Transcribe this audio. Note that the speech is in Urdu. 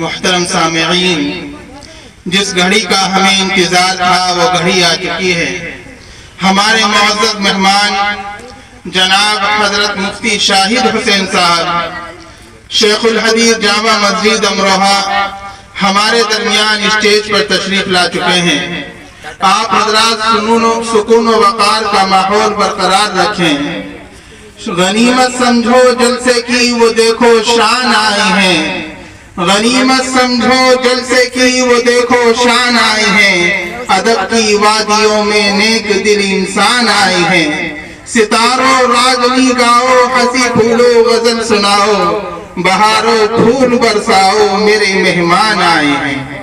محترم سامعین، جس گھڑی کا ہمیں انتظار تھا وہ گھڑی آ چکی ہے۔ ہمارے معزز مہمان جناب حضرت مفتی شاہد حسین صاحب، شیخ الحدیث جامع مسجد امروہہ، ہمارے درمیان اسٹیج پر تشریف لا چکے ہیں۔ آپ حضرات سکون و وقار کا ماحول برقرار رکھیں۔ غنیمت سمجھو جلسے کی وہ دیکھو شان آئی ہیں، غنیمت سمجھو جلسے کی وہ دیکھو شان آئی ہیں، ادب کی وادیوں میں نیک دل انسان آئے ہیں۔ ستاروں راگنی گاؤ، ہنسی پھولو غزل سناؤ، بہاروں پھول برساؤ، میرے مہمان آئے ہیں۔